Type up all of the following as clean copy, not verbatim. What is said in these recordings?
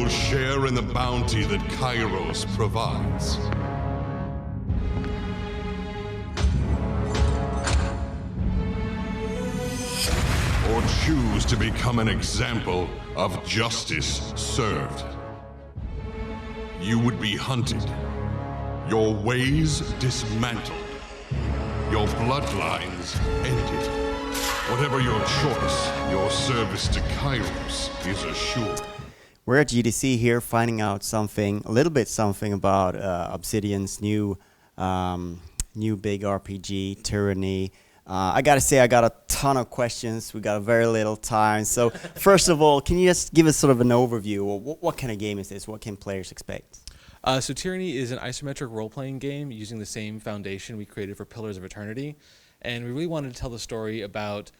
will share in the bounty that Kairos provides. Or choose to become an example of justice served. You would be hunted, your ways dismantled, your bloodlines ended. Whatever your choice, your service to Kairos is assured. We're at GDC here finding out something, a little bit something about Obsidian's new big RPG, Tyranny. I gotta say, I got a ton of questions. We got very little time. So first of all, can you just give us sort of an overview of what kind of game is this? What can players expect? So Tyranny is an isometric role-playing game using the same foundation we created for Pillars of Eternity. And we really wanted to tell the story about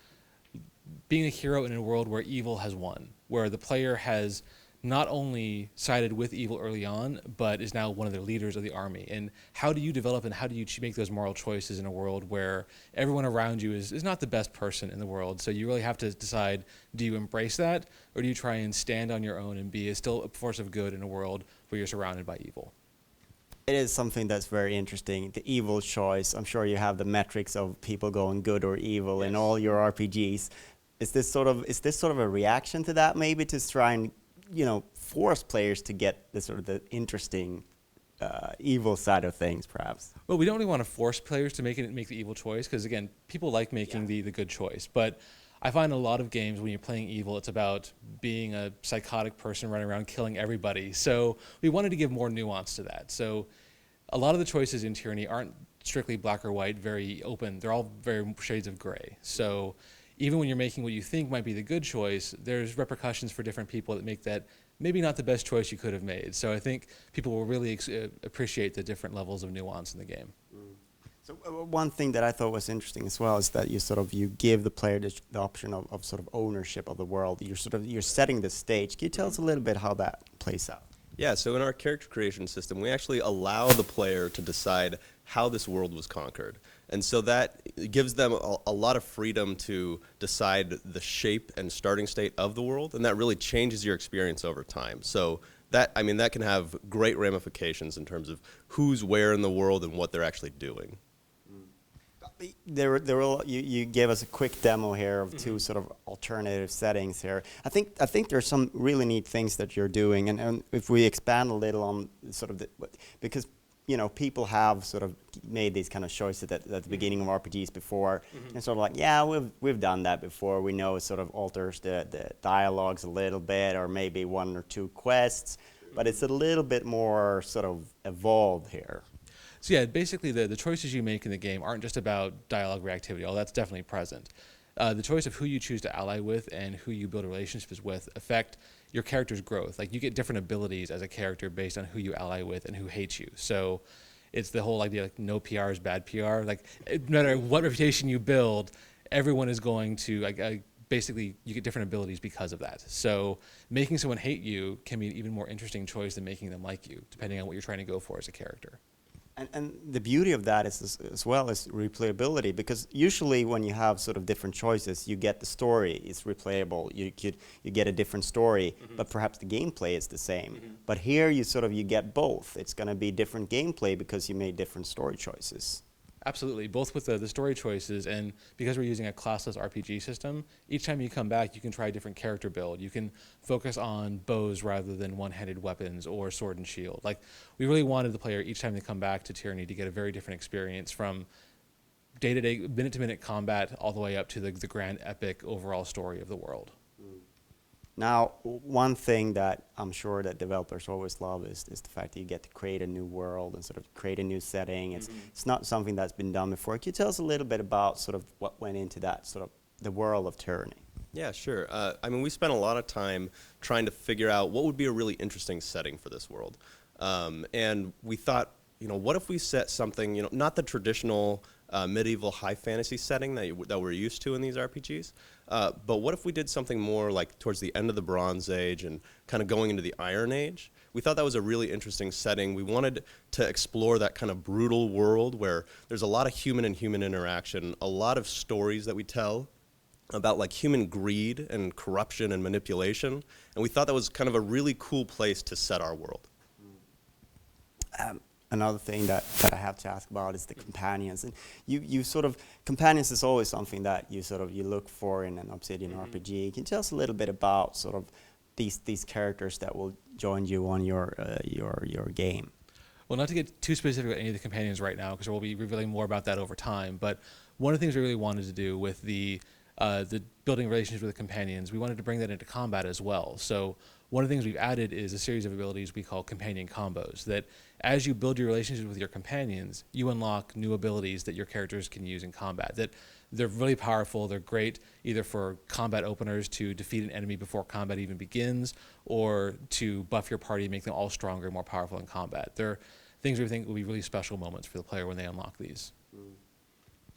being a hero in a world where evil has won, where the player has not only sided with evil early on, but is now one of the leaders of the army. And how do you develop and how do you make those moral choices in a world where everyone around you is not the best person in the world? So you really have to decide, do you embrace that, or do you try and stand on your own and be still a force of good in a world where you're surrounded by evil? It is something that's very interesting, the evil choice. I'm sure you have the metrics of people going good or evil in all your RPGs. Is this sort of a reaction to that, maybe, to try and force players to get the interesting evil side of things, perhaps? Well, we don't really want to force players to make the evil choice, because again, people like making the good choice. But I find a lot of games when you're playing evil, it's about being a psychotic person running around killing everybody. So we wanted to give more nuance to that. So a lot of the choices in Tyranny aren't strictly black or white, very open. They're all very shades of gray. So even when you're making what you think might be the good choice, there's repercussions for different people that make that maybe not the best choice you could have made. So I think people will really appreciate the different levels of nuance in the game. So one thing that I thought was interesting as well is that you give the player the option of sort of ownership of the world. You're setting the stage. Can you tell us a little bit how that plays out? Yeah, so in our character creation system, we actually allow the player to decide how this world was conquered. And so that gives them a lot of freedom to decide the shape and starting state of the world, and that really changes your experience over time. So that can have great ramifications in terms of who's where in the world and what they're actually doing. You gave us a quick demo here of two sort of alternative settings here. I think there's some really neat things that you're doing, and if we expand a little on sort of because people have sort of made these kind of choices at the beginning of RPGs before, and sort of like, yeah, we've done that before. We know it sort of alters the dialogues a little bit, or maybe one or two quests, but it's a little bit more sort of evolved here. So yeah, basically the choices you make in the game aren't just about dialogue reactivity, although that's definitely present. The choice of who you choose to ally with and who you build relationships with affect your character's growth. Like, you get different abilities as a character based on who you ally with and who hates you. So it's the whole idea, like, no PR is bad PR. Like, no matter what reputation you build, everyone is going to, basically, you get different abilities because of that. So making someone hate you can be an even more interesting choice than making them like you, depending on what you're trying to go for as a character. And the beauty of that is as well as replayability, because usually when you have sort of different choices, you get the story is replayable. You get a different story, but perhaps the gameplay is the same. But here you get both. It's going to be different gameplay because you made different story choices. Absolutely, both with the story choices, and because we're using a classless RPG system, each time you come back, you can try a different character build. You can focus on bows rather than one-handed weapons or sword and shield. Like, we really wanted the player, each time they come back to Tyranny, to get a very different experience, from day-to-day, minute-to-minute combat all the way up to the grand epic overall story of the world. Now, one thing that I'm sure that developers always love is the fact that you get to create a new world and sort of create a new setting. It's not something that's been done before. Can you tell us a little bit about sort of what went into that, sort of the world of Tyranny? Yeah, sure. We spent a lot of time trying to figure out what would be a really interesting setting for this world. And we thought, what if we set something, not the traditional medieval high fantasy setting that we're used to in these RPGs, but what if we did something more like towards the end of the Bronze Age and kind of going into the Iron Age? We thought that was a really interesting setting. We wanted to explore that kind of brutal world where there's a lot of human and human interaction, a lot of stories that we tell, about like human greed and corruption and manipulation, and we thought that was kind of a really cool place to set our world. Another thing that I have to ask about is the companions, and you sort of, companions is always something that you look for in an Obsidian RPG. Can you tell us a little bit about sort of these characters that will join you on your game? Well, not to get too specific about any of the companions right now, because we'll be revealing more about that over time, but one of the things we really wanted to do with the building relationships with the companions, we wanted to bring that into combat as well. So one of the things we've added is a series of abilities we call companion combos, that as you build your relationships with your companions, you unlock new abilities that your characters can use in combat. That they're really powerful, they're great either for combat openers to defeat an enemy before combat even begins, or to buff your party and make them all stronger and more powerful in combat. They're things we think will be really special moments for the player when they unlock these.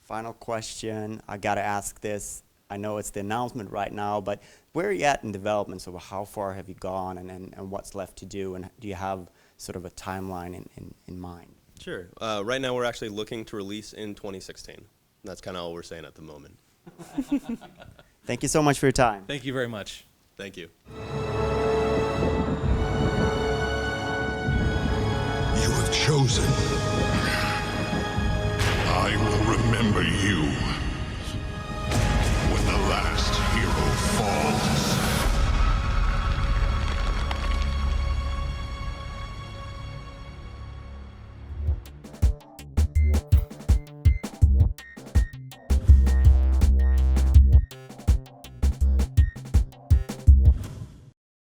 Final question, I gotta ask this. I know it's the announcement right now, but where are you at in development? So how far have you gone, and what's left to do, and do you have sort of a timeline in mind? Sure. Right now we're actually looking to release in 2016. That's kind of all we're saying at the moment. Thank you so much for your time. Thank you very much. Thank you. You have chosen. I will remember you when the last hero falls.